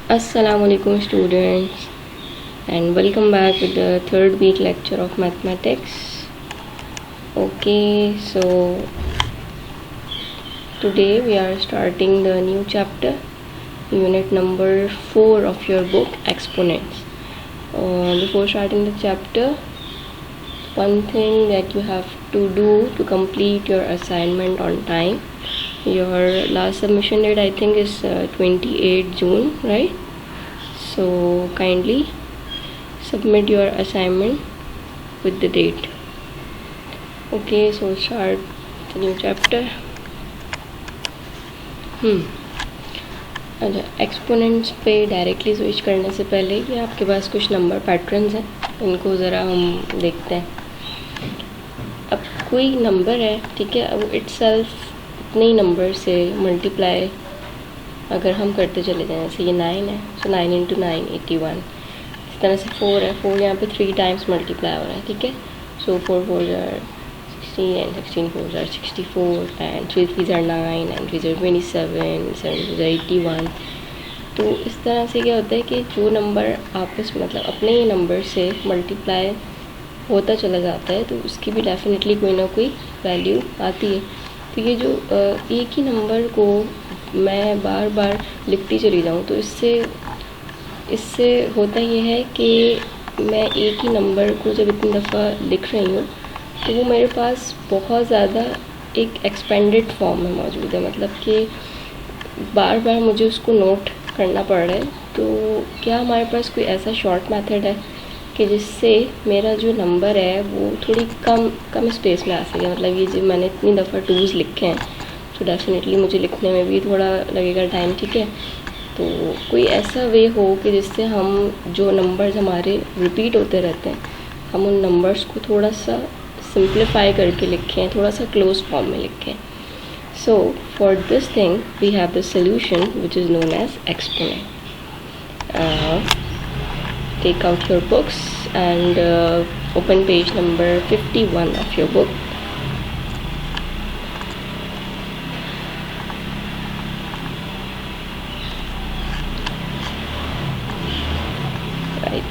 Assalamualaikum students, and welcome back with the third week lecture of mathematics. Okay, so today we are starting the new chapter, unit number 4 of your book, Exponents. Before starting the chapter, one thing that you have to do to complete your assignment on time. Your last submission date I think is 28 June, right? So kindly submit your assignment with the date. Okay, so start the new chapter. अच्छा, exponents पे directly switch करने से पहले ये आपके पास कुछ number patterns हैं, इनको ज़रा हम देखते हैं. अब कोई नंबर है, ठीक है, अब इटसेल्फ इतने ही नंबर से मल्टीप्लाई अगर हम करते चले जाएं, जैसे ये 9 है, सो 9 इंटू 9 81. इस तरह से 4 है, 4 यहाँ पे 3 टाइम्स मल्टीप्लाई हो रहा है, ठीक है. सो 4 4 jar 16 and 16 4 jar 64 and 3 3 jar 9 and 3 jar 27 7 2 jar 81. तो इस तरह से क्या होता है कि जो नंबर आपस में मतलब अपने ही नंबर से मल्टीप्लाई होता चला जाता है, तो उसकी भी डेफिनेटली कोई ना कोई वैल्यू आती है. तो ये जो एक ही नंबर को मैं बार बार लिखती चली जाऊँ, तो इससे होता ये है कि मैं एक ही नंबर को जब इतनी दफ़ा लिख रही हूँ तो वो मेरे पास बहुत ज़्यादा एक एक्सपेंडेड फॉर्म में मौजूद है, मतलब कि बार बार मुझे उसको नोट करना पड़ रहा है. तो क्या हमारे पास कोई ऐसा शॉर्ट मेथड है कि जिससे मेरा जो नंबर है वो थोड़ी कम स्पेस में आ सके. मतलब ये जो मैंने इतनी दफ़ा 2s लिखे हैं, तो डेफिनेटली मुझे लिखने में भी थोड़ा लगेगा टाइम, ठीक है. तो कोई ऐसा वे हो कि जिससे हम जो नंबर्स हमारे रिपीट होते रहते हैं, हम उन नंबर्स को थोड़ा सा सिंप्लीफाई करके लिखें, थोड़ा सा क्लोज फॉर्म में लिखें. So for this thing we have the solution which is known as exponent. Take out your books and open page number 51 of your book. Right.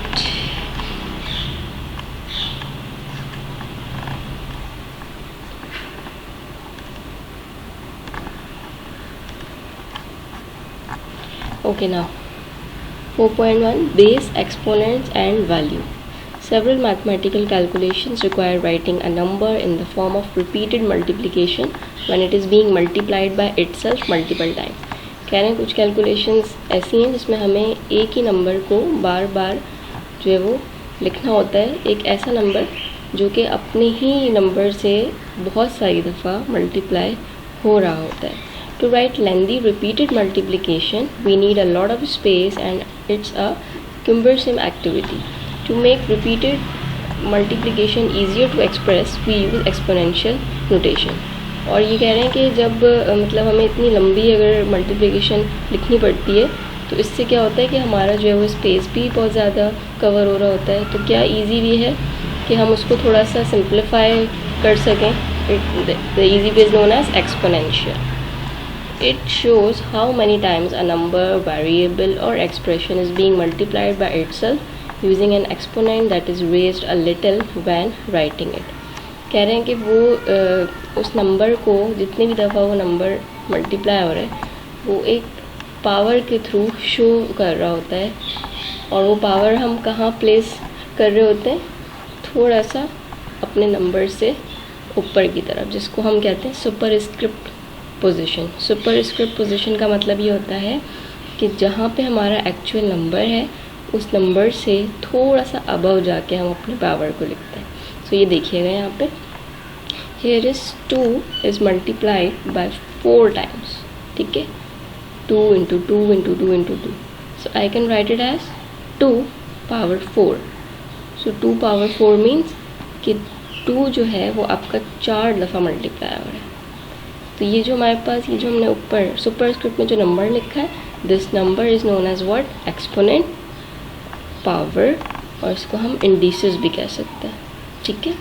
Okay, now 4.1 Base, Exponents and Value. Several mathematical calculations require writing a number in the form of repeated multiplication when it is being multiplied by itself multiple times. कह रहे हैं कुछ calculations ऐसी हैं जिसमें हमें एक ही number को बार बार जो है वो लिखना होता है, एक ऐसा नंबर जो कि अपने ही नंबर से बहुत सारी दफ़ा मल्टीप्लाई हो रहा होता है. To write lengthy repeated multiplication, we need a lot of space and it's a cumbersome activity. To make repeated multiplication easier to express, we use exponential notation. और ये कह रहे हैं कि जब मतलब हमें इतनी लंबी अगर मल्टीप्लिकेशन लिखनी पड़ती है, तो इससे क्या होता है कि हमारा जो है वो स्पेस भी बहुत ज़्यादा कवर हो रहा होता है. तो क्या ईजी भी है कि हम उसको थोड़ा सा सिंप्लीफाई कर सकें. The easy way is known as exponential. It shows how many times a number, variable or expression is being multiplied by itself using an exponent that is raised a little when writing it. कह रहे हैं कि वो उस number को जितनी भी दफ़ा वो नंबर मल्टीप्लाई हो रहा है, वो एक पावर के थ्रू शो कर रहा होता है. और वो पावर हम कहाँ प्लेस कर रहे होते हैं, थोड़ा सा अपने नंबर से ऊपर की तरफ, जिसको हम कहते हैं सुपरस्क्रिप्ट पोजीशन. सुपरस्क्रिप्ट पोजीशन का मतलब ये होता है कि जहाँ पे हमारा एक्चुअल नंबर है उस नंबर से थोड़ा सा अबव जाके हम अपने पावर को लिखते हैं. सो ये देखिएगा यहाँ पे, here is 2 is multiplied by 4 times, ठीक है. 2 into 2 into 2 into 2. So I can write it as 2 power 4. So 2 power 4 means कि 2 जो है वो आपका 4 दफ़ा मल्टीप्लाई हो रहा है. तो ये जो हमारे पास, ये जो हमने ऊपर सुपरस्क्रिप्ट में जो नंबर लिखा है, this number is known as what, exponent power, और इसको हम इंडिसेस भी कह सकते हैं, ठीक है.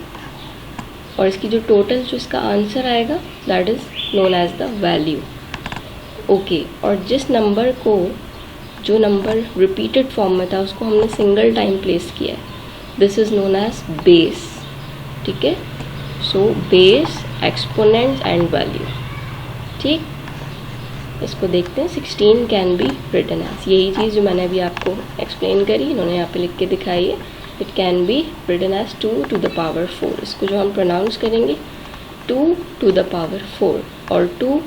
और इसकी जो टोटल जो इसका आंसर आएगा that is known as the value. Okay, और जिस नंबर को जो नंबर रिपीटेड फॉर्म में था उसको हमने सिंगल टाइम प्लेस किया है, this is known as base, ठीक है। So base, exponents and value, ठीक। इसको देखते हैं, 16 कैन बी रिटन एज, यही चीज़ जो मैंने अभी आपको एक्सप्लेन करी, इन्होंने यहाँ पे लिख के दिखाई है, it can be written as 2 to the power 4। इसको जो हम प्रोनाउंस करेंगे 2 to the power 4 और 2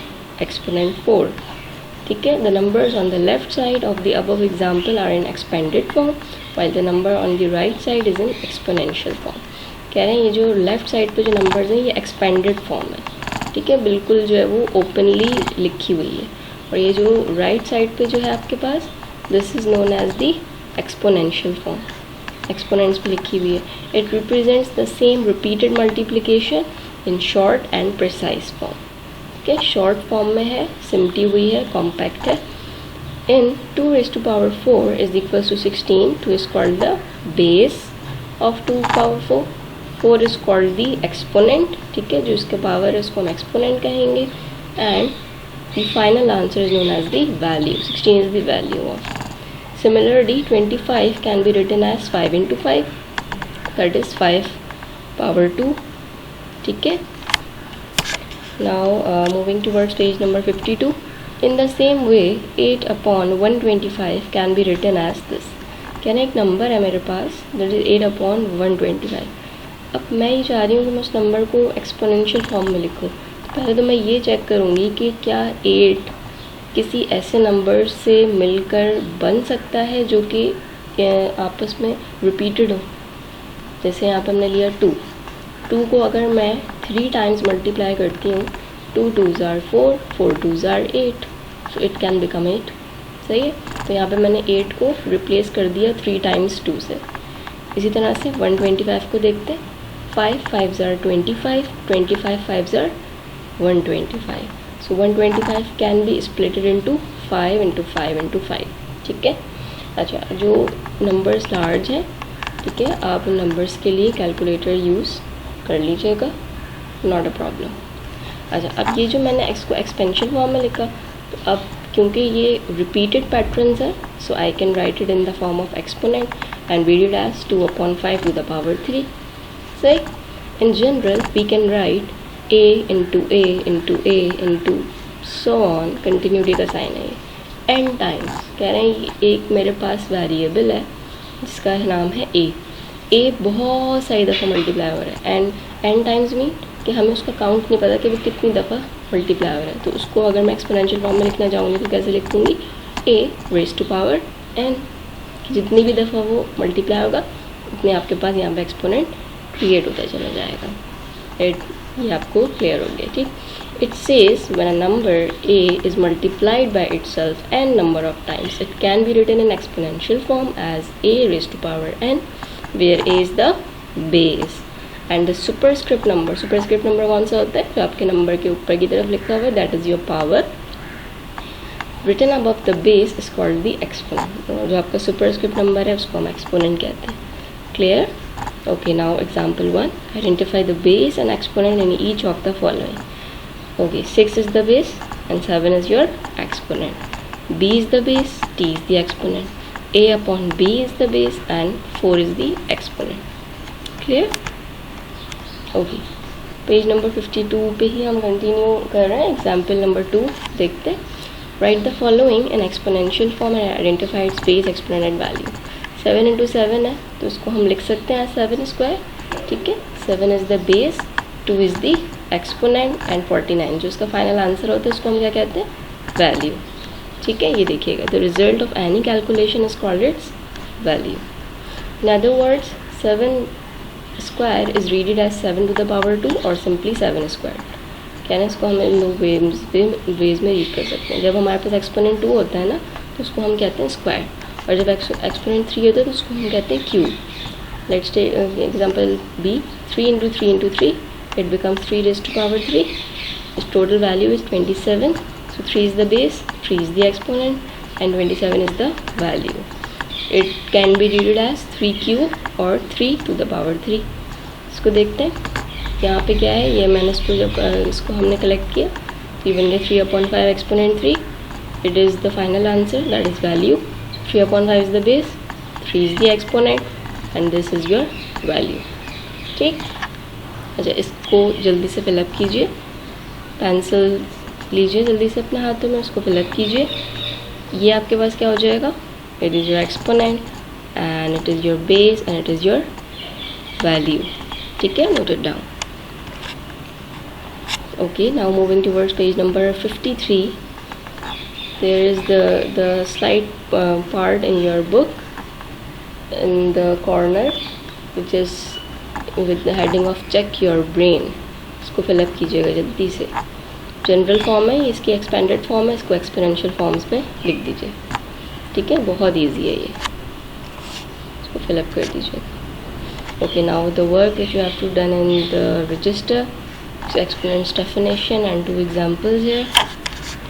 एक्सपोनेंट 4, ठीक है। The numbers on the left side of the above example are in expanded form while the number on the right side is in exponential form. कह रहे हैं ये जो लेफ्ट साइड पे जो नंबर्स हैं ये एक्सपेंडेड फॉर्म है, ठीक है, बिल्कुल जो है वो ओपनली लिखी हुई है। और ये जो राइट साइड पे जो है आपके पास, this is known as the exponential form, exponents पे लिखी हुई है। It represents the same repeated multiplication in short and precise form, ठीक है। शॉर्ट फॉर्म में है, सिमटी हुई है, कॉम्पैक्ट है। इन 2 raised to power 4 is equals to 16, 2 is called the base of 2 power 4, 4 is called the exponent, ठीक है, जो इसके पावर है उसको हम एक्सपोनेंट कहेंगे। And the final answer is known as the value, 16 is the value of. Similarly 25 can be written as 5 into 5, that is 5 power 2, ठीक है। Now moving towards page number 52. In the same way 8 upon 125 can be written as this। कहना एक number है मेरे पास, that is 8 upon 125। अब मैं ये चाह रही हूँ कि मैं उस नंबर को एक्सपोनेंशियल फॉर्म में लिखूँ। पहले तो मैं ये चेक करूँगी कि क्या 8 किसी ऐसे नंबर से मिलकर बन सकता है जो कि आपस में रिपीटेड हो। जैसे यहाँ पर हमने लिया 2 को अगर मैं 3 टाइम्स मल्टीप्लाई करती हूँ, 2 2s are 4, 4 2s are 8, so it can become 8, सही है। तो यहाँ पे मैंने 8 को रिप्लेस कर दिया 3 टाइम्स 2 से। इसी तरह से 125 को देखते हैं, 5 5s are 25, 25 5s are 125, so 125 can be splitted into 5 into 5 into 5, ठीक है। अच्छा, जो नंबर्स लार्ज हैं, ठीक है, आप उन नंबर्स के लिए कैलकुलेटर यूज़ कर लीजिएगा, नॉट अ प्रॉब्लम। अच्छा, अब ये जो मैंने इसको एक्सपेंशन फॉर्म में लिखा, तो अब क्योंकि ये रिपीटेड पैटर्न्स है, so I can write it in the form of exponent and read it as 2 upon 5 to the power 3, सही। In general we can write a into a into a into so on, continuity का sign है ये, n times. कह रहे हैं एक मेरे पास variable है जिसका नाम है a बहुत सारी दफ़ा मल्टीप्लाई हो रहा है, एंड n टाइम्स मीन कि हमें उसका काउंट नहीं पता कि वो कितनी दफ़ा मल्टीप्लाई हो रहा है। तो उसको अगर मैं एक्सपोनेंशियल फॉर्म में लिखना चाहूँगी तो कैसे लिख दूँगी, a raised to power n, कि जितनी भी दफ़ा वो मल्टीप्लाई होगा उतने आपके पास यहाँ पे एक्सपोनेंट क्रिएट होता चला जाएगा। ये आपको क्लियर हो गया, ठीक। It says when a number a is multiplied by itself n number of times, it can be written in exponential form as a raised to power n, where a is the base and the superscript number कौन सा होता है, जो आपके number के ऊपर की तरफ लिखा हुआ है, that is your power. Written above the base is called the exponent, जो आपका सुपरस्क्रिप्ट नंबर है उसको हम एक्सपोनेंट कहते हैं। Clear? Okay, now example 1. Identify the base and exponent in each of the following. Okay, 6 is the base and 7 is your exponent. B is the base, T is the exponent. A upon B is the base and 4 is the exponent. Clear? Okay. Page number 52 पे ही हम continue कर रहे हैं. Example number 2 देखते हैं. Write the following in exponential form and identify its base, exponent and value. 7 into 7 है तो इसको हम लिख सकते हैं 7 स्क्वायर, ठीक है। 7 is the base, 2 is the exponent and 49 जो इसका फाइनल आंसर होता है उसको हम क्या कहते हैं, वैल्यू, ठीक है। ये देखिएगा, the result of any calculation is called its value. In other words 7 square is readed as 7 to the power 2 और सिंपली 7 स्क्वायर। कहना इसको हम इन दो वेज में रीड कर सकते हैं। जब हमारे पास एक्सपोनेंट 2 होता है ना तो उसको हम कहते हैं स्क्वायर, और जब एक्सपोनेंट 3 होता है तो उसको हम कहते हैं cube. Let's take example B, 3 into 3 into 3, it becomes 3 raised to power 3. Its total value is 27. So 3 is the base, 3 is the exponent, and 27 is the value. It can be read as 3 cube or 3 to the power 3. इसको देखते हैं, यहाँ पे क्या है, ये मैंने इसको जब इसको हमने कलेक्ट किया तो ये बन गया 3 upon 5 exponent 3. It is the final answer, that is value. 3/5 is the base, 3 is the exponent and this is your value. ठीक, अच्छा इसको जल्दी से फिलअप कीजिए, पेंसिल लीजिए जल्दी से अपने हाथों में, उसको फिलअप कीजिए। ये आपके पास क्या हो जाएगा, it is your exponent and it is your base and it is your value. ठीक है, note it down. Okay, now moving towards page number 53, there is the slide part in your book in the corner which is with the heading of check your brain। इसको fill up कीजिएगा जल्दी से। General form है, इसकी expanded form है, इसको exponential forms में लिख दीजिए। ठीक है, बहुत इजी है ये, इसको फिलअप कर दीजिएगा। Okay, now the work which you have to done in the register, exponents definition and 2 examples here.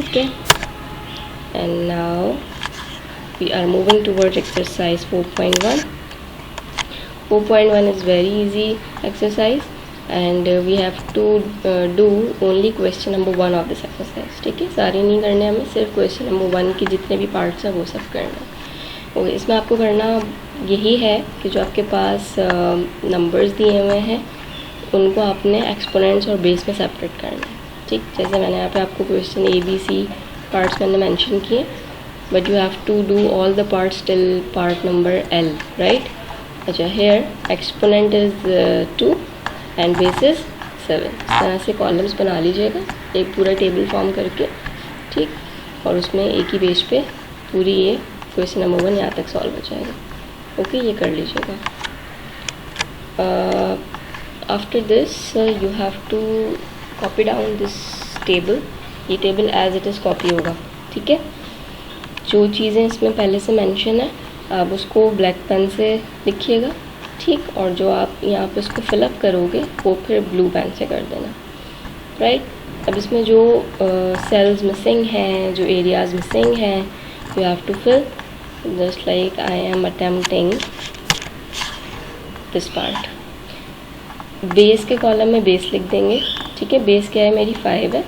Okay, and now we are moving towards exercise 4.1. 4.1 is very easy exercise and we have to do only question number 1 of this exercise. ठीक है, सारी नहीं करने हमें, सिर्फ question number 1 के जितने भी पार्ट्स हैं वो सब करना है। ओके, इसमें आपको करना यही है कि जो आपके पास नंबर्स दिए हुए हैं उनको आपने एक्सपोनेंट्स और बेस में सेपरेट करना है। ठीक, जैसे मैंने यहाँ पे आपको क्वेश्चन ABC पार्ट्स मैंने मेंशन किए, but you have to do all the parts till part number L, right. अच्छा, here exponent is 2 and base is 7। इस तरह से कॉलम्स बना लीजिएगा एक पूरा टेबल फॉर्म करके। ठीक, और उसमें एक ही पेज पे पूरी ये क्वेश्चन नंबर 1 यहाँ तक सॉल्व हो जाएगा। ओके, ये कर लीजिएगा। After this you have to copy down this table, ये table as it is copy होगा। ठीक है, जो चीज़ें इसमें पहले से मेंशन है आप उसको ब्लैक पेन से लिखिएगा। ठीक, और जो आप यहाँ पे उसको फिलअप करोगे वो फिर ब्लू पेन से कर देना, राइट। अब इसमें जो सेल्स मिसिंग हैं, जो एरियाज मिसिंग हैं, you have to fill just like I am attempting this part. Base के कॉलम में बेस लिख देंगे। ठीक है, बेस क्या है मेरी 5 है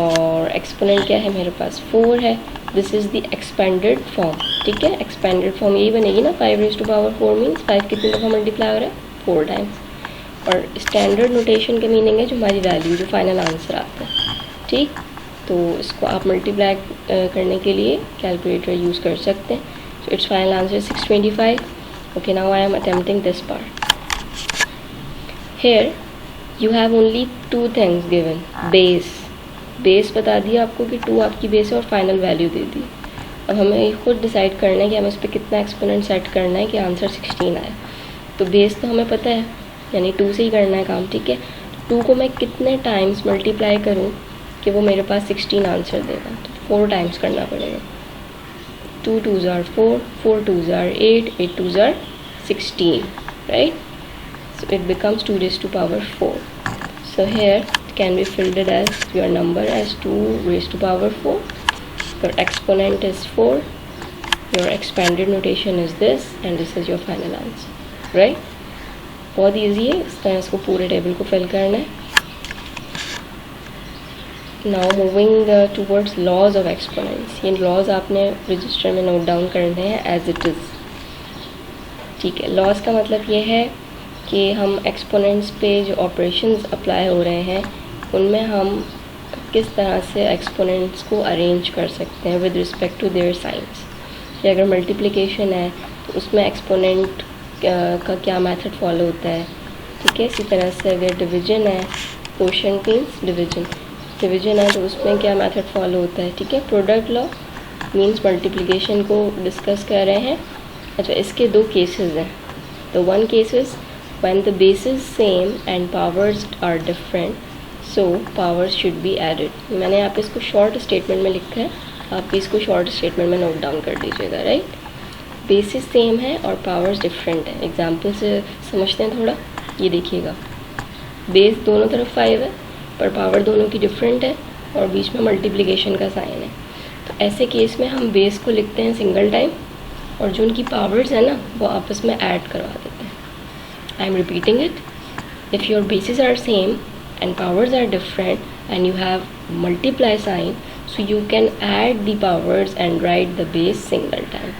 और एक्सपोनेंट क्या है मेरे पास 4 है। This is the expanded form. ठीक है, एक्सपेंडेड फॉर्म यही बनेगी ना, 5⁻4 मीन्स 5 कितनी दफ़ा मल्टीप्लाई हो रहा है, 4 टाइम्स। और स्टैंडर्ड नोटेशन के मीनिंग है जो हमारी वैल्यू, जो फाइनल आंसर आता है। ठीक, तो इसको आप मल्टीप्लाई करने के लिए कैलकुलेटर यूज़ कर सकते हैं। So it's final answer 625। Okay, now I am attempting this part. Here you have only 2 things given, base बता दिया आपको कि 2 आपकी बेस है और फाइनल वैल्यू दे दी। अब हमें खुद डिसाइड करना है कि हमें इस पर कितना एक्सपोनेंट सेट करना है कि आंसर 16 आए। तो बेस तो हमें पता है, यानी 2 से ही करना है काम। ठीक है, 2 को मैं कितने टाइम्स मल्टीप्लाई करूँ कि वो मेरे पास 16 आंसर देगा, तो 4 टाइम्स करना पड़ेगा। 2 2s are 4, 4 2s are 8, 8 2s are 16, right? So it becomes 2 raised to power 4. So here it can be filled as your number as 2 raised to power 4. Your exponent is 4. Your expanded notation is this and this is your final answer, right? बहुत easy है, इस तरह इसको पूरे table को fill करना है। Now moving towards laws of exponents. ये laws आपने रजिस्टर में नोट डाउन करने हैं as it is। ठीक है, laws का मतलब ये है कि हम एक्सपोनेंट्स पे जो ऑपरेशंस अप्लाई हो रहे हैं उनमें हम किस तरह से एक्सपोनेंट्स को अरेंज कर सकते हैं with respect to their signs. कि अगर मल्टीप्लिकेशन है तो उसमें एक्सपोनेंट का क्या मेथड फॉलो होता है। ठीक है, इसी तरह से अगर डिवीजन है, कोशेंट मीन्स डिवीजन है तो उसमें क्या मेथड फॉलो होता है। ठीक है, प्रोडक्ट लॉ मीन्स मल्टीप्लिकेशन को डिस्कस कर रहे हैं। अच्छा, इसके 2 केसेस हैं। तो 1 case is when the base is same and powers are different, so powers should be added। मैंने यहाँ पे इसको शॉर्ट स्टेटमेंट में लिखा है, आप भी इसको शॉर्ट स्टेटमेंट में नोट डाउन कर दीजिएगा, राइट। बेसिस सेम है और पावर्स डिफरेंट है। एग्जाम्पल से समझते हैं थोड़ा, ये देखिएगा, बेस दोनों तरफ 5 है पर पावर दोनों की डिफरेंट है और बीच में मल्टीप्लिकेशन का साइन है। तो ऐसे केस में हम बेस को लिखते हैं सिंगल टाइम और जो उनकी पावर्स है ना वो आपस में ऐड करवा देते हैं। I am repeating it. If your bases are same and powers are different and you have multiply sign, so you can add the powers and right the base single time.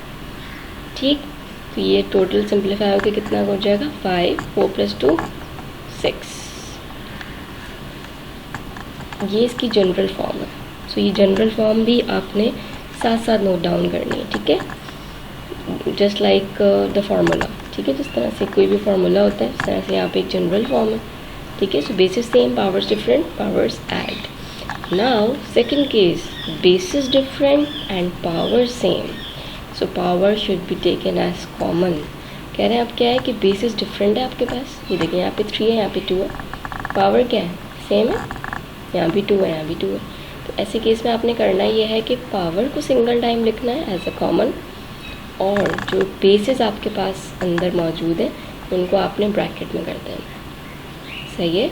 ठीक, तो ये total simplify होकर कितना हो जाएगा 5, 4 + 2 6। ये इसकी general form है। सो ये जनरल फॉर्म भी आपने साथ साथ नोट डाउन करनी है, ठीक है, जस्ट लाइक द फार्मूला। ठीक है, जिस तरह से कोई भी फार्मूला होता है उस तरह से यहाँ पे एक जनरल फॉर्म है। ठीक है, so basis same, powers different, powers add. Now second case, basis different and power same, so power should be taken as common. कह रहे हैं अब क्या है कि बेसिस डिफरेंट है आपके पास, ये देखिए यहाँ पे 3 है, यहाँ पे 2 है, पावर क्या है सेम है, यहाँ भी 2 है, यहाँ भी 2 है। तो ऐसे केस में आपने करना ये है कि पावर को सिंगल टाइम लिखना है एज अ कॉमन, और जो बेसिस आपके पास अंदर मौजूद है उनको आपने ब्रैकेट में कर देना। सही है।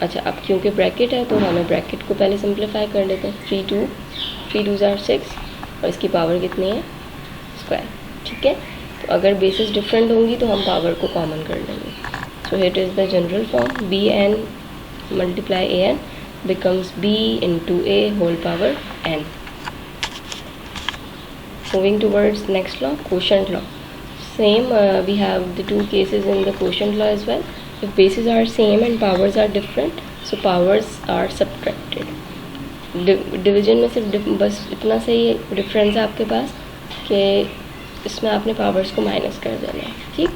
अच्छा, अब क्योंकि ब्रैकेट है तो हमें ब्रैकेट को पहले सिंप्लीफाई कर लेते हैं। 3 2 are 6 और इसकी पावर कितनी है स्क्वायर। ठीक है, तो अगर बेसिस डिफरेंट होंगी तो हम पावर को कॉमन कर लेंगे। So it is the general form, bn multiply an becomes b into a whole power n. Moving towards next law, quotient law. Same, we have the two cases in the quotient law as well. If bases are same and powers are different, so powers are subtracted. Division में सिर्फ बस इतना सा ही difference है आपके पास कि इसमें आपने पावर्स को माइनस कर देना है। ठीक,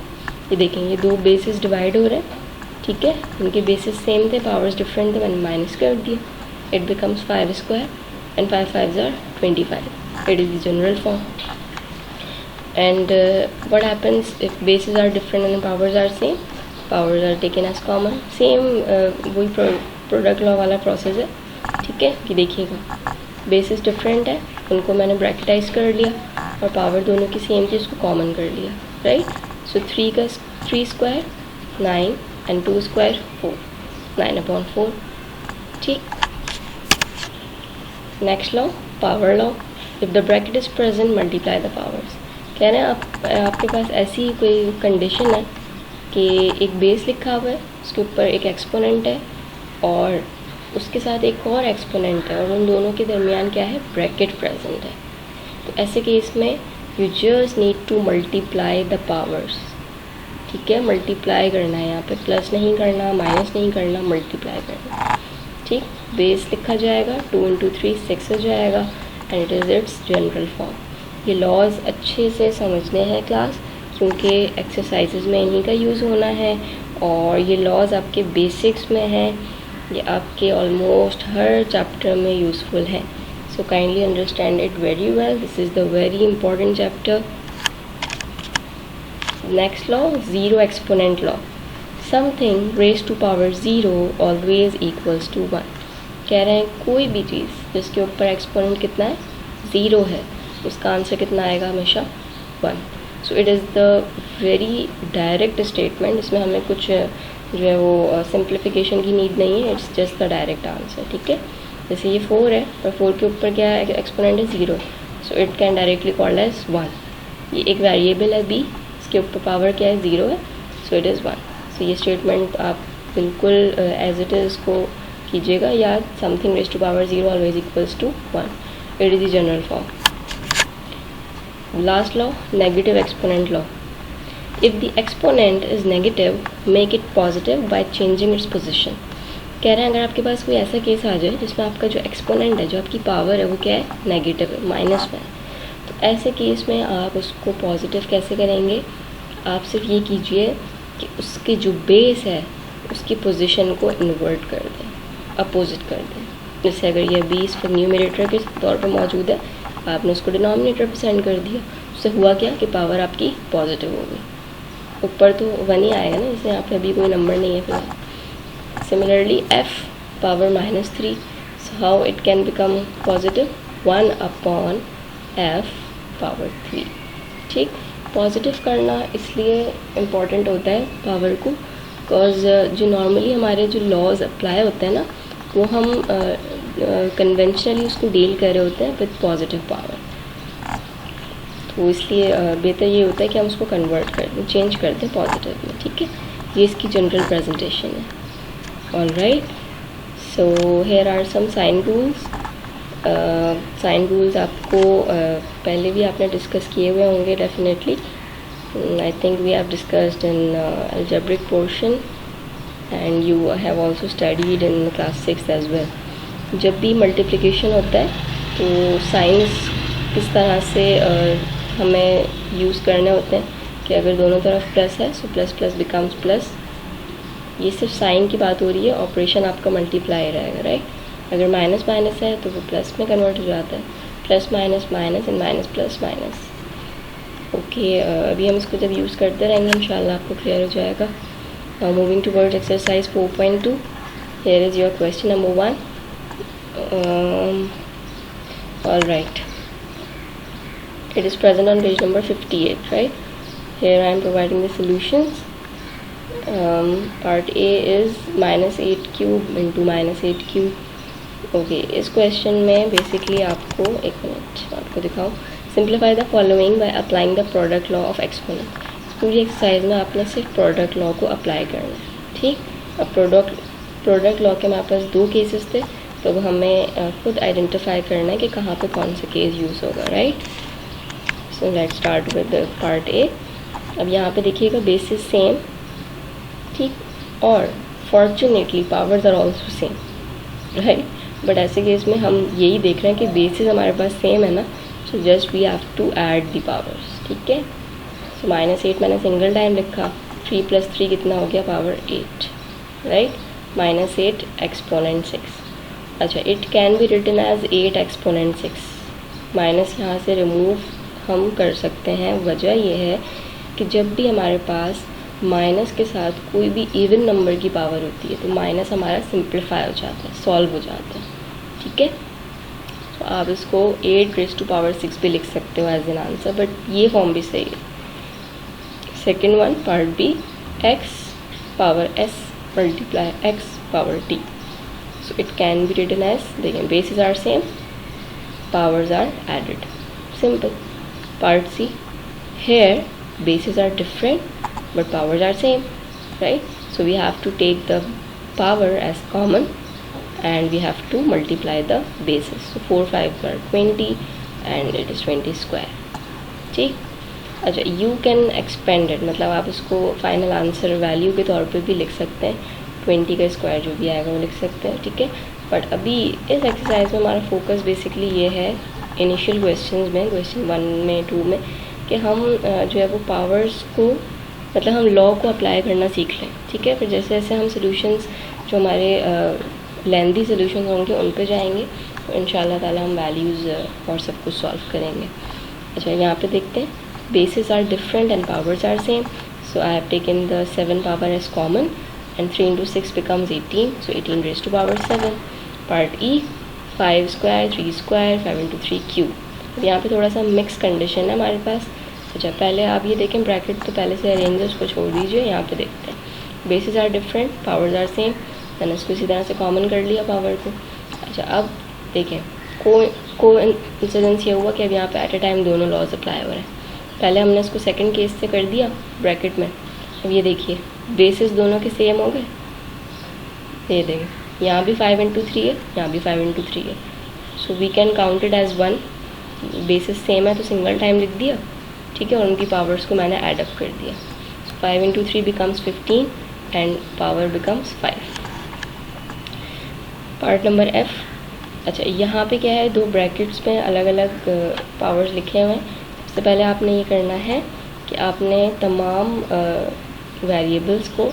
ये देखें, ये दो बेसिस डिवाइड हो रहे हैं। ठीक है, इनके बेसिस सेम थे, पावर्स डिफरेंट थे, मैंने माइनस कर दिया। It becomes 5 square and 5 5s are 25. It is the general form. And what happens if bases are different and powers are same? Powers are taken as common. Same वही product law वाला process है। ठीक है, कि देखिएगा basis different है, उनको मैंने ब्रैकेटाइज कर लिया और पावर दोनों की सेम थी, उसको कॉमन कर लिया। Right, so 3 square 9 and 2 square 4, 9/4। ठीक, next law, power law. If the bracket is present multiply the powers. कह रहे हैं आपके पास ऐसी कोई कंडीशन है कि एक बेस लिखा हुआ है, उसके ऊपर एक एक्सपोनेंट है और उसके साथ एक और एक्सपोनेंट है और उन दोनों के दरमियान क्या है, ब्रैकेट प्रेजेंट है। तो ऐसे केस में you just need to multiply the powers. ठीक है, मल्टीप्लाई करना है, यहाँ पे प्लस नहीं करना, माइनस नहीं करना, मल्टीप्लाई करना। ठीक, बेस लिखा जाएगा, 2 × 3 6 हो जाएगा and it is it's general form. ये लॉज अच्छे से समझने हैं क्लास, क्योंकि एक्सरसाइजेज में इन्हीं का यूज़ होना है और ये लॉज आपके बेसिक्स में हैं, ये आपके ऑलमोस्ट हर चैप्टर में यूज़फुल है। So kindly understand it very well, this is the very important chapter. Next law, zero exponent law. Something raise to power 0 always equals to 1। कह रहे हैं कोई भी चीज़ जिसके ऊपर एक्सपोनेंट कितना है 0 है, उसका आंसर कितना आएगा, हमेशा 1। So it is the very direct statement, इसमें हमें कुछ जो है वो सिंप्लीफिकेशन की नीड नहीं है, it's just the direct answer. ठीक है, जैसे ये 4 है और 4 के ऊपर क्या है, एक्सपोनेंट है 0, so it can directly called as 1। ये एक वेरिएबल है b, इसके ऊपर पावर क्या है 0 है, सो इट इज़ 1। सो ये स्टेटमेंट आप बिल्कुल एज इट इज़ को कीजिएगा याद, something raise to power 0 always equals to 1। It is the general form. Last law, negative exponent law. If the exponent is negative, make it positive by changing its position. कह रहे हैं अगर आपके पास कोई ऐसा केस आ जाए जिसमें आपका जो एक्सपोनेंट है, जो आपकी पावर है, वो क्या है, नेगेटिव है, माइनस में है, तो ऐसे केस में आप उसको पॉजिटिव कैसे करेंगे, आप सिर्फ ये कीजिए कि उसके जो बेस है उसकी पोजीशन को इन्वर्ट कर दें, अपोजिट कर दें। जैसे अगर ये 20 पर न्यूमरेटर के तौर पर मौजूद है, आपने उसको डिनोमिनेटर पे सेंड कर दिया, उससे हुआ क्या कि पावर आपकी पॉजिटिव हो गई। ऊपर तो 1 ही आएगा ना, जैसे यहाँ पे अभी कोई नंबर नहीं है फिलहाल। Similarly f power -3, so how it can become positive, 1/f power 3। ठीक, पॉजिटिव करना इसलिए इम्पॉर्टेंट होता है पावर को, बिकॉज जो नॉर्मली हमारे जो लॉज अप्लाई होते हैं ना, वो हम कन्वेंशनली उसको डील कर रहे होते हैं विद पॉजिटिव पावर, तो इसलिए बेहतर ये होता है कि हम उसको कन्वर्ट कर दें, चेंज कर दें पॉजिटिव में। ठीक है, ये इसकी जनरल प्रेजेंटेशन है। All right, so here are some sign rules. Sign rules आपको पहले भी आपने डिस्कस किए हुए होंगे definitely. I think we have discussed in algebraic portion and you have also studied in class 6 as well. जब भी मल्टीप्लिकेशन होता है तो साइंस किस तरह से हमें यूज़ करने होते हैं कि अगर दोनों तरफ प्लस है so plus plus becomes plus. ये सिर्फ साइन की बात हो रही है, ऑपरेशन आपका मल्टीप्लाई रहेगा, राइट. अगर माइनस माइनस है तो वो प्लस में कन्वर्ट हो जाता है. Plus minus minus and minus plus minus. Okay, अभी हम इसको जब यूज़ करते रहेंगे इंशाल्लाह आपको क्लियर हो जाएगा. Moving towards exercise 4.2. Here is your question number 1. All right, it is present on page number 58, right? Here I am providing the solutions. Part A is minus 8 cube into minus 8 cube. Okay, इस question में basically आपको एक minute आपको दिखाऊँ. Simplify the following by applying the product law of exponent. पूरी exercise में आपने सिर्फ प्रोडक्ट लॉ को अप्लाई करना है, ठीक. अब प्रोडक्ट लॉ के हमारे पास 2 केसेस थे, तो हमें खुद आइडेंटिफाई करना है कि कहाँ पे कौन सा केस यूज़ होगा, right. So let's start with part A. अब यहाँ पे देखिएगा बेसिस सेम, ठीक, और fortunately powers are also same, right. But ऐसे केस में हम यही देख रहे हैं कि बेसिस हमारे पास सेम है ना, so just we have to add the powers, ठीक है. सो -8 मैंने सिंगल टाइम लिखा. 3 + 3 कितना हो गया, पावर 8, राइट. -8 एक्सपोनेंट 6. अच्छा, it can be written as 8 exponent 6. Minus यहाँ से रिमूव हम कर सकते हैं. वजह यह है कि जब भी हमारे पास माइनस के साथ कोई भी इवन नंबर की पावर होती है तो माइनस हमारा सिंप्लीफाई हो जाता है, सॉल्व हो जाता है, ठीक है. तो आप इसको 8 रेज़ टू पावर 6 भी लिख सकते हो एज एन आंसर, बट ये फॉर्म भी सही है. Second one, part B, x power s multiply x power t. So it can be written as, देखें basis are same, powers are added, simple. Part C, here bases are different but powers are same, right. So we have to take the power as common and we have to multiply the bases. So 4 5 are 20 and it is 20 square, ठीक. अच्छा, you can expand it, मतलब आप इसको final answer value के तौर पे भी लिख सकते हैं. 20 का स्क्वायर जो भी आएगा वो लिख सकते हैं, ठीक है. बट अभी इस एक्सरसाइज में हमारा फोकस बेसिकली ये है इनिशियल क्वेश्चंस में, क्वेश्चन 1 में 2 में, कि हम जो है वो पावर्स को, मतलब हम लॉ को अप्लाई करना सीख लें, ठीक है. फिर जैसे जैसे हम सॉल्यूशंस जो हमारे लेंथी सॉल्यूशंस होंगे उन पे जाएंगे तो इंशाल्लाह ताला हम वैल्यूज़ और सब कुछ सॉल्व करेंगे. अच्छा, यहाँ पे देखते हैं. Basis are different and powers are same. So I have taken the 7 power as common and 3 into 6 becomes 18. So 18 raised to power 7. Part E, 5 square 3 square 5 into 3 cube. अब यहाँ पे थोड़ा सा मिक्स कंडीशन है हमारे पास. अच्छा, पहले आप ये देखें, ब्रैकेट तो पहले से अरेंज है, उसको छोड़ दीजिए. यहाँ पे देखते हैं, basis are different, powers are same. मैंने इसको इसी तरह से कॉमन कर लिया पावर को. अच्छा, अब देखें, को इंसिडेंस ये हुआ कि अब यहाँ पे एट ए टाइम दोनों लॉज अप्लाई हो रहे हैं. पहले हमने इसको सेकंड केस से कर दिया ब्रैकेट में. अब ये देखिए, बेसिस दोनों के सेम हो गए. ये देखें, यहाँ भी 5 into 3 है, यहाँ भी 5 into 3 है. So we can count it as 1. Basis same है तो सिंगल टाइम लिख दिया, ठीक है, और उनकी पावर्स को मैंने ऐड अप कर दिया. 5 into 3 becomes 15 and power becomes 5. Part number F. अच्छा, यहाँ पे क्या है, 2 ब्रैकेट्स में अलग अलग पावर्स लिखे हुए हैं. सबसे पहले आपने ये करना है कि आपने तमाम वेरिएबल्स को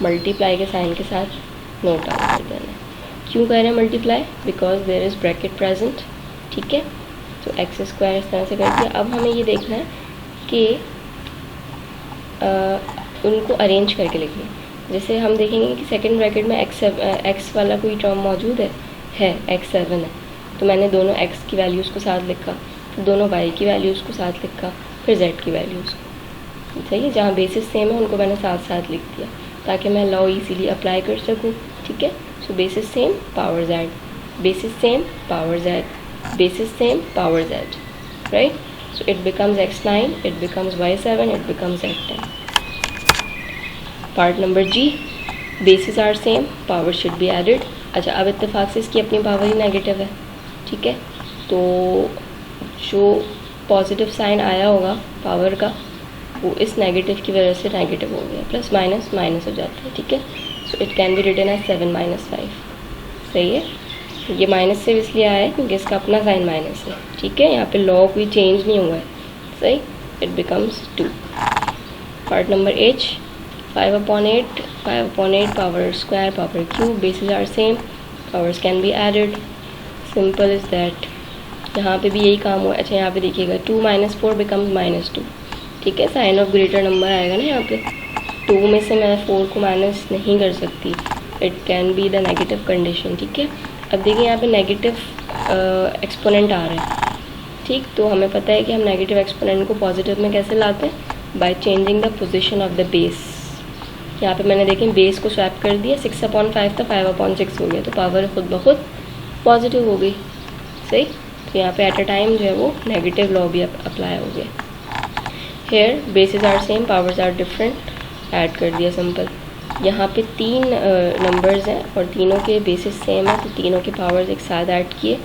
मल्टीप्लाई के साइन के साथ नोट डाउन कर देना है. क्यों कर रहे हैं multiply, because there is bracket present, ठीक है. तो एक्स स्क्वायर इस तरह से कर दिया. अब हमें ये देखना है कि उनको अरेंज करके लिखना है. जैसे हम देखेंगे कि सेकंड ब्रैकेट में एक्स वाला कोई टर्म मौजूद है x7 है, तो मैंने दोनों x की वैल्यूज़ को साथ लिखा, फिर दोनों y की वैल्यूज़ को साथ लिखा, फिर z की वैल्यूज़ को. सही है, जहाँ बेसिस सेम है उनको मैंने साथ साथ लिख दिया ताकि मैं लॉ इजीली अप्लाई कर सकूँ, ठीक है. So basis same, power z, basis same, power z, basis same, power z, right. So it becomes x9, it becomes y7, it becomes z10. Part number G, bases are same, power should be added. अच्छा, अब इत्तेफाक से इसकी अपनी power ही negative है, ठीक है। तो जो पॉजिटिव साइन आया होगा पावर का वो इस नेगेटिव की वजह से नेगेटिव हो गया, प्लस माइनस माइनस हो जाता है, ठीक है। So it can be written as 7 - 5, सही है। ये माइनस से इसलिए आया है क्योंकि इसका अपना साइन माइनस है, ठीक है। यहाँ पे लॉ कोई चेंज नहीं हुआ है, सही। It becomes 2। Part number H, 5/8, 5/8 power square power cube, basis are same, powers can be added, simple is that. यहाँ पे भी यही काम हुआ। अच्छा यहाँ पे देखिएगा 2 - 4 बिकम्स -2, ठीक है। साइन ऑफ ग्रेटर नंबर आएगा ना यहाँ पे। 2 में से मैं 4 को माइनस नहीं कर सकती, it can be the negative condition, ठीक है। अब देखिए यहाँ पे नेगेटिव एक्सपोनेंट आ रहा है, ठीक। तो हमें पता है कि हम नेगेटिव एक्सपोनेंट को पॉजिटिव में कैसे लाते हैं, by changing the position of the base. यहाँ पे मैंने देखें बेस को स्वैप कर दिया, 6/5 था 5/6 हो गया, तो पावर खुद ब खुद पॉजिटिव हो गई, सही। तो यहाँ पे एट अ टाइम जो है वो नेगेटिव लॉ भी अप्लाई हो गया। Here basis are same, powers are different, add कर दिया सिंपल। यहाँ पे 3 नंबर्स हैं और तीनों के बेसिस सेम है, तो तीनों के पावर्स एक साथ ऐड किए।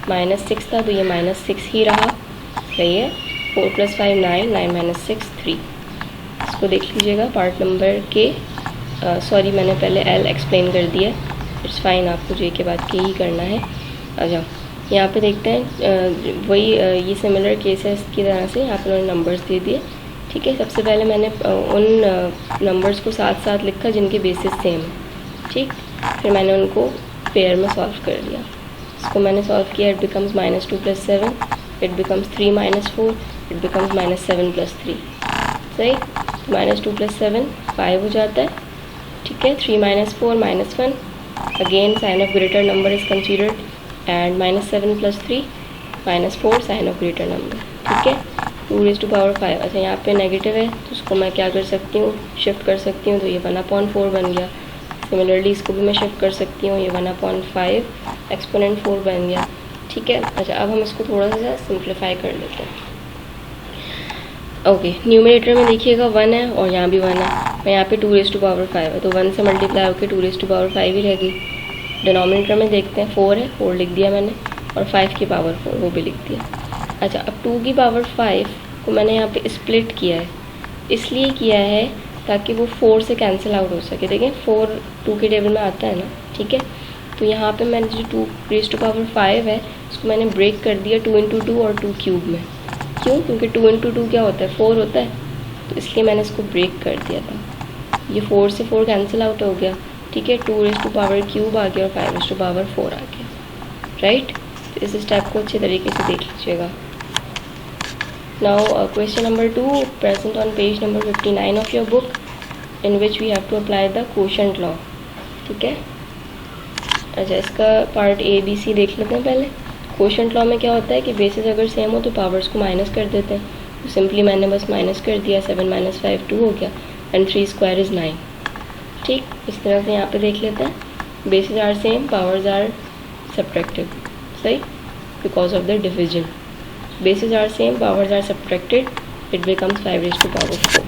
-6 था तो ये -6 ही रहा, सही है। 4 + 5 9, 9 - 6 3। इसको देख लीजिएगा पार्ट नंबर के, सॉरी मैंने पहले L एक्सप्लेन कर दिया, इट्स फाइन, आपको J के बाद K ही करना है। आ जाओ यहाँ पे देखते हैं, वही ये सिमिलर केसेस की तरह से यहाँ पर उन्होंने नंबर्स दे दिए, ठीक है। सबसे पहले मैंने उन नंबर्स को साथ साथ लिखा जिनके बेसिस सेम है, ठीक। फिर मैंने उनको पेयर में सॉल्व कर दिया। इसको मैंने सॉल्व किया, it becomes -2 + 7, it becomes 3 - 4, it becomes -7 + 3, सही। -2 + 7 5 हो जाता है, ठीक है। 3 - 4 -1, again sign of greater number is considered, and -7 + 3 -4 sign of greater number, ठीक है। 2⁵5। अच्छा यहाँ पे नेगेटिव है तो उसको मैं क्या कर सकती हूँ, शिफ्ट कर सकती हूँ, तो ये 1/4 बन गया। सिमिलरली इसको भी मैं शिफ्ट कर सकती हूँ, ये 1/5 एक्सपोनेंट 4 बन गया, ठीक है। अच्छा अब हम इसको थोड़ा सा सिंप्लीफाई कर लेते हैं। ओके, न्यूमरेटर में देखिएगा 1 है और यहाँ भी 1 है, और यहाँ पे 2⁵5 है, तो 1 से मल्टीप्लाई होकर 2⁵5 ही रह गई। डिनोमिनेटर में देखते हैं 4 है, 4 लिख दिया मैंने, और 5 की पावर 4 वो भी लिख दिया। अच्छा अब 2 की पावर 5 को मैंने यहाँ पे स्प्लिट किया है, इसलिए किया है ताकि वो 4 से कैंसिल आउट हो सके। देखें 4 2 के टेबल में आता है ना, ठीक है। तो यहाँ पे मैंने जो 2⁵5 है उसको मैंने ब्रेक कर दिया 2 × 2 और 2 क्यूब में। क्यों? क्योंकि 2 × 2 क्या होता है, 4 होता है, तो इसलिए मैंने इसको ब्रेक कर दिया था। ये 4 से 4 कैंसिल आउट हो गया, ठीक है। 2⁵³ आ गया और 5⁴ आ गया, राइट। तो इस स्टेप को अच्छे तरीके से देख लीजिएगा। Now question number 2 present on page number 59 of your book, in which we have to apply the quotient law, ठीक है। अच्छा इसका पार्ट A B C देख लेते हैं पहले। क्वोशंट लॉ में क्या होता है कि बेसिस अगर सेम हो तो पावर्स को माइनस कर देते हैं, तो सिंपली मैंने बस माइनस कर दिया, 7 - 5 2 हो गया, एंड 3² इज़ 9, ठीक। इस तरह से यहाँ पे देख लेते हैं। Basis are same, powers are subtracted, सही, because of the division. Bases are same, powers are subtracted, it becomes 5⁴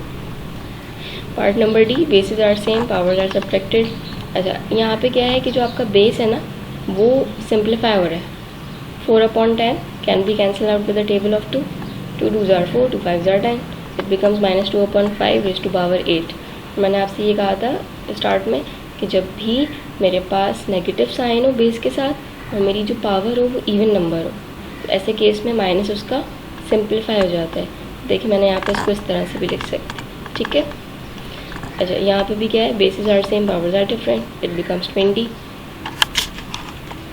part number D, bases are same, powers are subtracted। अच्छा यहाँ पे क्या है कि जो आपका बेस है ना वो सिंप्लीफाई हो रहा है। 4/10 can be cancel out with the table of 2, 2 2s are 4, 2 5s are 10, it becomes -2/5⁸8। मैंने आपसे ये कहा था स्टार्ट में कि जब भी मेरे पास नेगेटिव साइन हो बेस के साथ और मेरी जो पावर हो वो इवन नंबर हो, तो ऐसे केस में माइनस उसका सिंप्लीफाई हो जाता है। देखिए मैंने यहाँ पे इसको इस तरह से भी लिख सकती, ठीक है। अच्छा यहाँ पे भी क्या है, basis are same, powers are different, it becomes 20।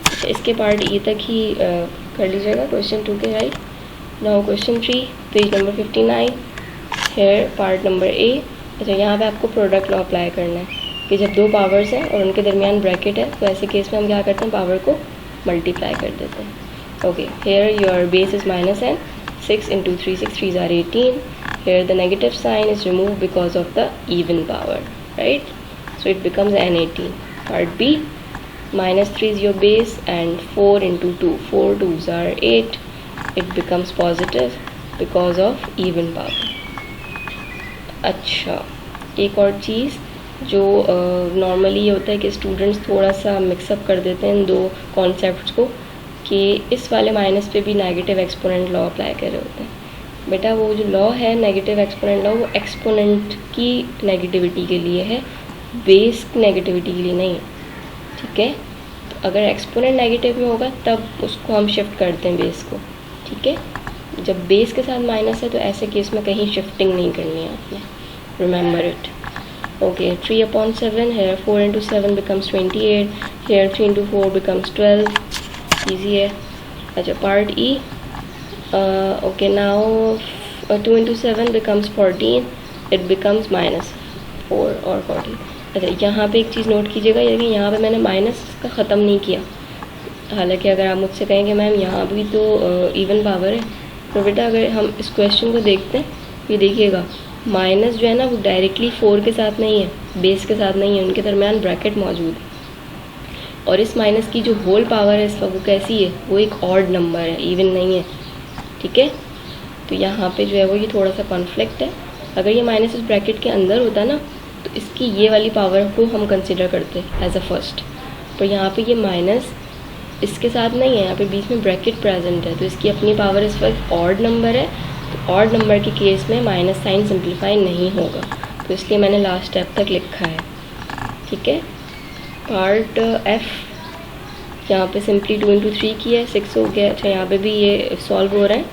अच्छा इसके पार्ट E तक ही कर लीजिएगा क्वेश्चन 2 के, right. Now question 3 page number 59, here part number A। अच्छा यहाँ पे आपको प्रोडक्ट लॉ अप्लाई करना है कि जब 2 पावर्स हैं और उनके दरमियान ब्रैकेट है तो ऐसे केस में हम क्या करते हैं, पावर को मल्टीप्लाई कर देते हैं। Okay, here your base is -n, 6 × 3 6 3s are 18. Here the negative sign is removed because of the even power, right? So it becomes n18. Part B, -3 is your base and 4 × 2, 4 2s are 8. It becomes positive because of even power. अच्छा एक और चीज़ जो normally होता है कि students थोड़ा सा mix up कर देते हैं इन दो कॉन्सेप्ट्स को, कि इस वाले माइनस पे भी नेगेटिव एक्सपोनेंट लॉ अप्लाई कर रहे होते हैं। बेटा वो जो लॉ है नेगेटिव एक्सपोनेंट लॉ, वो एक्सपोनेंट की नेगेटिविटी के लिए है, बेस की नेगेटिविटी के लिए नहीं, ठीक है। तो अगर एक्सपोनेंट नेगेटिव में होगा तब उसको हम शिफ्ट करते हैं बेस को, ठीक है। जब बेस के साथ माइनस है तो ऐसे केस में कहीं शिफ्टिंग नहीं करनी है आपने, remember it. Okay, 3/7 here 4 into 7 becomes 28, here 3 into 4 becomes 12, easy है। अच्छा, part E, okay now 2 into 7 becomes 14, it becomes -4 और 14। अच्छा, यहाँ पे एक चीज़ नोट कीजिएगा, यानी यहाँ पे मैंने माइनस का ख़त्म नहीं किया। हालांकि अगर आप मुझसे कहेंगे मैम यहाँ भी तो इवन पावर है, तो बेटा अगर हम इस क्वेश्चन को देखते हैं, ये देखिएगा माइनस जो है ना वो डायरेक्टली 4 के साथ नहीं है, बेस के साथ नहीं है, उनके दरमियान ब्रैकेट मौजूद है। और इस माइनस की जो होल पावर है इसका वो कैसी है, वो एक ऑड नंबर है, इवन नहीं है, ठीक है। तो यहाँ पे जो है वो ये थोड़ा सा कॉन्फ्लिक्ट है। अगर ये माइनस इस ब्रैकेट के अंदर होता ना तो इसकी ये वाली पावर को हम कंसिडर करते एज अ फर्स्ट, पर यहाँ पे ये माइनस इसके साथ नहीं है, यहाँ पे बीच में ब्रैकेट प्रेजेंट है, तो इसकी अपनी पावर इस वक्त ऑड नंबर है। तो ऑड नंबर के केस में माइनस साइन सिंप्लीफाई नहीं होगा, तो इसलिए मैंने लास्ट स्टेप तक लिखा है, ठीक है। पार्ट एफ, यहाँ पे सिंपली 2 into 3 की है, 6 हो गया। अच्छा, यहाँ पे भी ये सॉल्व हो रहा है,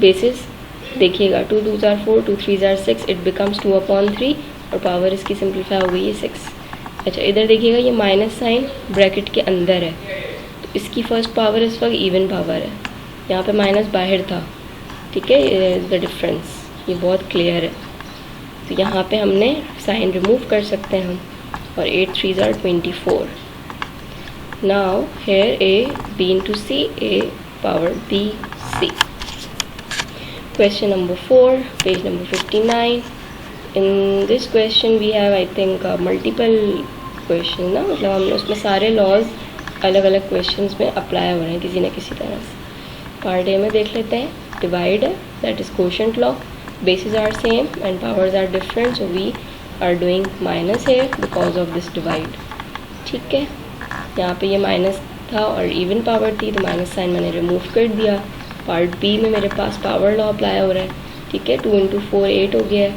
बेसिस देखिएगा 2 2s are 4, 2 3s are 6, it becomes 2/3 और पावर इसकी सिंप्लीफाई हो गई है 6। अच्छा, इधर देखिएगा ये माइनस साइन ब्रैकेट के अंदर है, तो इसकी फर्स्ट पावर इस वक्त इवन पावर है, यहाँ पे माइनस बाहर था, ठीक है, द डिफरेंस ये बहुत क्लियर है। तो यहाँ पे हमने साइन रिमूव कर सकते हैं हम, और 8 3s are 24। Now here A B into C, A power B C. Question number 4, page number 59। In this question we have I think multiple question ना, मतलब हमने उसमें सारे लॉज अलग अलग क्वेश्चंस में अप्लाई हो रहे हैं किसी न किसी तरह से। पार्ट ए में देख लेते हैं, डिवाइड है, that is quotient law, bases are same and powers are different, so we are doing minus here because of this divide, ठीक है। यहाँ पे ये माइनस था और इवन पावर थी, तो माइनस साइन मैंने रिमूव कर दिया। पार्ट बी में मेरे पास पावर लॉ अप्लाई हो रहा है, ठीक है, 2 into 4 8 हो गया है,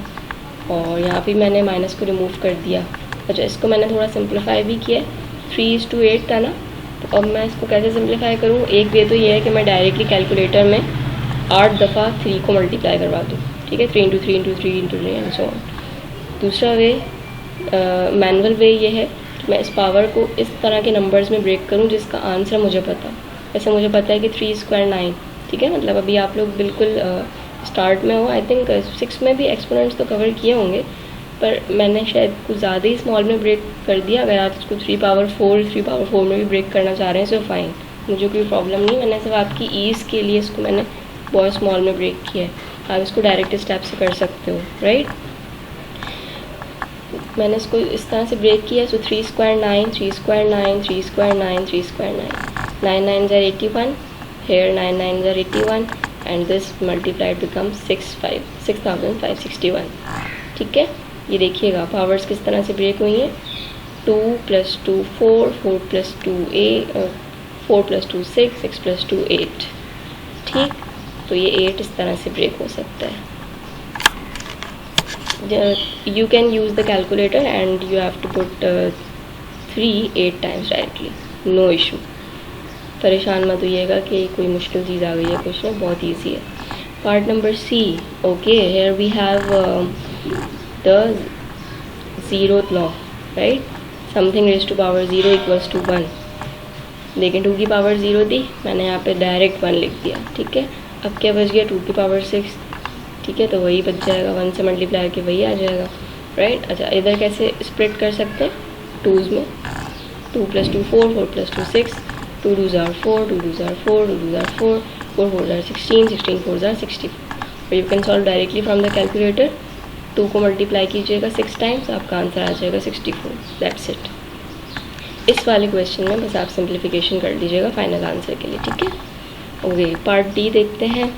और यहाँ पे मैंने माइनस को रिमूव कर दिया। अच्छा, इसको मैंने थोड़ा सिंप्लीफाई भी किया, 3:8 था ना, तो अब मैं इसको कैसे सिंप्लीफाई करूँ। एक वे तो ये है कि मैं डायरेक्टली कैलकुलेटर में 8 दफ़ा 3 को मल्टीप्लाई करवा दूँ, ठीक है, 3 into 3 into 3 into 3 and so on. दूसरा वे, मैनुअल वे ये है कि मैं इस पावर को इस तरह के नंबर्स में ब्रेक करूं जिसका आंसर मुझे पता। जैसे मुझे पता है कि 3 स्क्वायर 9, ठीक है, मतलब अभी आप लोग बिल्कुल स्टार्ट में हो, आई थिंक 6 में भी एक्सपोनेंट्स तो कवर किए होंगे, पर मैंने शायद कुछ ज़्यादा ही स्मॉल में ब्रेक कर दिया। अगर आप इसको 3/4 में भी ब्रेक करना चाह रहे हैं सो फाइन, मुझे कोई प्रॉब्लम नहीं। मैंने सिर्फ आपकी ईज़ के लिए इसको मैंने बहुत स्मॉल में ब्रेक किया है, आप इसको डायरेक्ट स्टेप से कर सकते हो, राइट। मैंने इसको इस तरह से ब्रेक किया, सो 3 square 9, 3 square 9, 3 square 9, 3 square 9, 9 9s are 81, here 9 9s are 81 and this multiplied becomes 6561, ठीक है। ये देखिएगा पावर्स किस तरह से ब्रेक हुई हैं, 2 + 2 4, 4 + 2 8, 4 + 2 6, 6 + 2 8, ठीक। तो ये 8 इस तरह से ब्रेक हो सकता है। You can use the calculator and you have to put 3 8 times directly, no issue। परेशान मत होइएगा कि कोई मुश्किल चीज़ आ गई है, क्वेश्चन बहुत इजी है। Part number C, okay, here we have the 0th law, right, something raised to power 0 equals to 1, लेकिन 2 की पावर 0 थी, मैंने यहाँ पे डायरेक्ट 1 लिख दिया, ठीक है। अब क्या बच गया, 2 की पावर 6, ठीक है, तो वही बच जाएगा, 1 से मल्टीप्लाई करके वही आ जाएगा, राइट। अच्छा, इधर कैसे स्प्लिट कर सकते हैं, 2s में, 2 + 2 4, 4 + 2 6, 2 2s are 4, 2 2s are 4, 2 2s are 4, 4 4s are 16, 16 4s are 64, और you can solve directly from the calculator. 2 को मल्टीप्लाई कीजिएगा 6 टाइम्स, आपका आंसर आ जाएगा 64, दैट्स इट। इस वाले क्वेश्चन में बस आप सिंप्लीफिकेशन कर दीजिएगा फाइनल आंसर के लिए, ठीक है। ओके, पार्ट डी देखते हैं।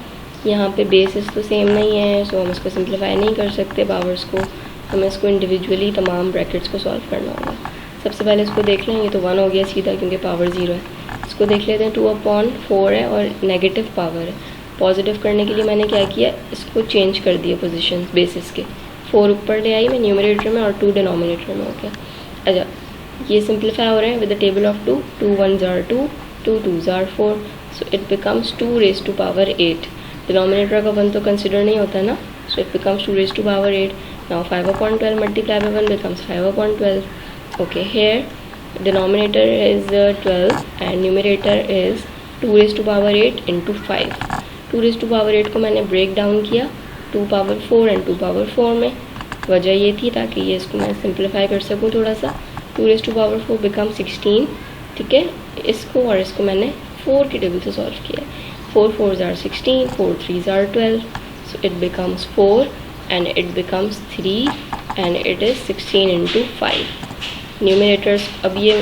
यहाँ पे बेसिस तो सेम नहीं है, सो हम इसको सिंप्लीफाई नहीं कर सकते पावर्स को, हमें इसको इंडिविजुअली तमाम ब्रैकेट्स को सॉल्व करना होगा। सबसे पहले इसको देख लें, ये तो 1 हो गया सीधा क्योंकि पावर 0 है। इसको देख लेते हैं, 2/4 है और नेगेटिव पावर है। पॉजिटिव करने के लिए मैंने क्या किया, इसको चेंज कर दिया पोजीशन बेसिस के, 4 ऊपर ले आई मैं न्यूमरेटर में और 2 डिनोमिनेटर में हो गया। अच्छा, ये सिंप्लीफाई हो रहे हैं with the table of 2, 2 1s are 2, 2 2s are 4, so it becomes 2 raised to power 8। Denominator का 1 तो कंसिडर नहीं होता ना, so it becomes 2 raised to power 8। Now 5/12 multiply by 1 becomes 5/12। Okay, here denominator is 12 and numerator is 2 raised to power 8 into 5। 2 raised to power 8 को मैंने break down किया 2 power 4 and 2 power 4 में। वजह ये थी ताकि ये इसको मैं सिंप्लीफाई कर सकूँ थोड़ा सा। 2 raised to power 4 बिकम 16। ठीक है, इसको और इसको मैंने 4 की टेबल से सॉल्व किया। 4 4s are 16, 4 3s are 12, so it becomes 4 and it becomes 3 and it is 16 into 5। Numerators अब ये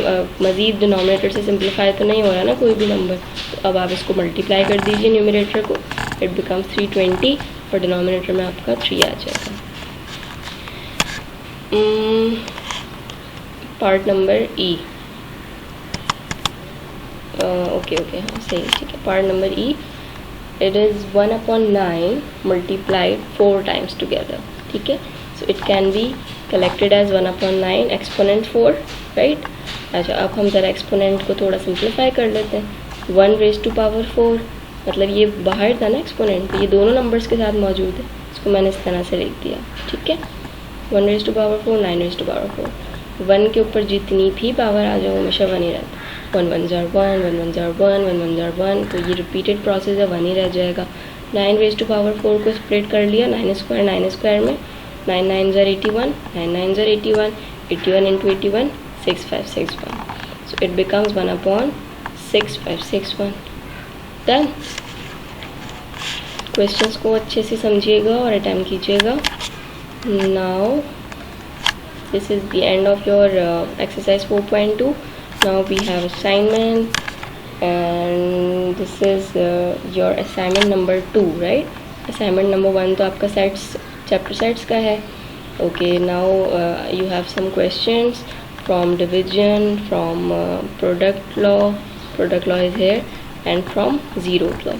मज़ीद डिनोमिनेटर से सिंप्लीफाई तो नहीं हो रहा ना कोई भी नंबर, तो अब आप इसको मल्टीप्लाई कर दीजिए न्यूमिनेटर को, इट बिकम्स 320 और डिनोमिनेटर में आपका 3 आ जाएगा। पार्ट नंबर ई, ओके हाँ सही, ठीक है। Part number E, it is 1/9 multiplied 4 times together. ठीक है, so it can be collected as 1/9 exponent 4, right. अच्छा, अब हम ज़रा एक्सपोनेंट को थोड़ा सिंप्लीफाई कर लेते हैं। 1 raised to power 4, मतलब ये बाहर था ना एक्सपोनेंट, तो ये दोनों नंबर्स के साथ मौजूद है, इसको मैंने इस तरह से लिख दिया। ठीक है, 1 raised to power 4, 9 raised to power 4। 1 के ऊपर जितनी भी पावर आ जाए वो हमेशा 1 ही रहता है। 1 1s are 1, 1 1s are 1, 1 1s are 1, तो ये रिपीटेड प्रोसेस है, 1 ही रह जाएगा। 9 raised to power 4 को स्प्लिट कर लिया 9 स्क्वायर में, 9 9s are 81, 9 9s are 81, 81 into 81, 6561, so it becomes 1/6561। Done. Questions को अच्छे से समझिएगा और अटेम्प्ट कीजिएगा। Now this is the end of your exercise 4.2। Now we have assignment and this is your assignment number 2, right. Assignment number 1 तो आपका sets, chapter sets का है। Okay, now you have some questions from division, from product law is here, and from zeroth law.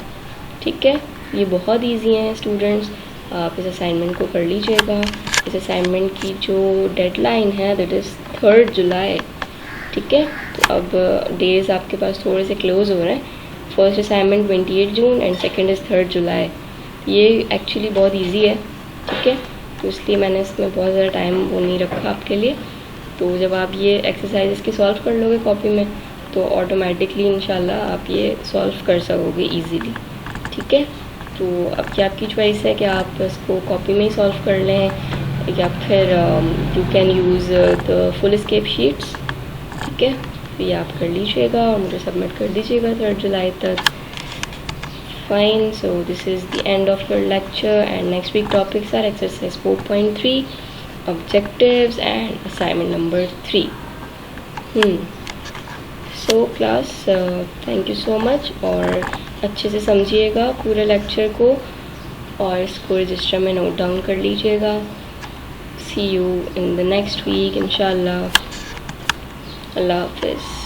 ठीक है, ये बहुत easy हैं students, आप इस असाइनमेंट को कर लीजिएगा। इस असाइनमेंट की जो डेडलाइन है दैट इज़ 3 जुलाई। ठीक है, तो अब डेज आपके पास थोड़े से क्लोज हो रहे हैं। First assignment 28 June and second is 3 जुलाई। ये एक्चुअली बहुत ईजी है, ठीक है, तो इसलिए मैंने इसमें बहुत ज़्यादा टाइम वो नहीं रखा आपके लिए। तो जब आप ये एक्सरसाइज की सॉल्व कर लोगे कॉपी में तो ऑटोमेटिकली इंशाल्लाह आप ये सॉल्व कर सकोगे इजीली। ठीक है, तो अब क्या आपकी चॉइस है कि आप इसको कॉपी में ही सॉल्व कर लें या फिर you can use the foolscap sheets. ठीक है, तो ये आप कर लीजिएगा और मुझे सबमिट कर दीजिएगा 3 जुलाई तक। Fine, so this is the end of your lecture and next week topics are exercise 4.3, objectives and assignment number 3. So class, thank you so much और अच्छे से समझिएगा पूरे लेक्चर को और इसको रजिस्टर में नोट डाउन कर लीजिएगा। See you in the next week इंशाल्लाह। अल्लाह हाफिज़।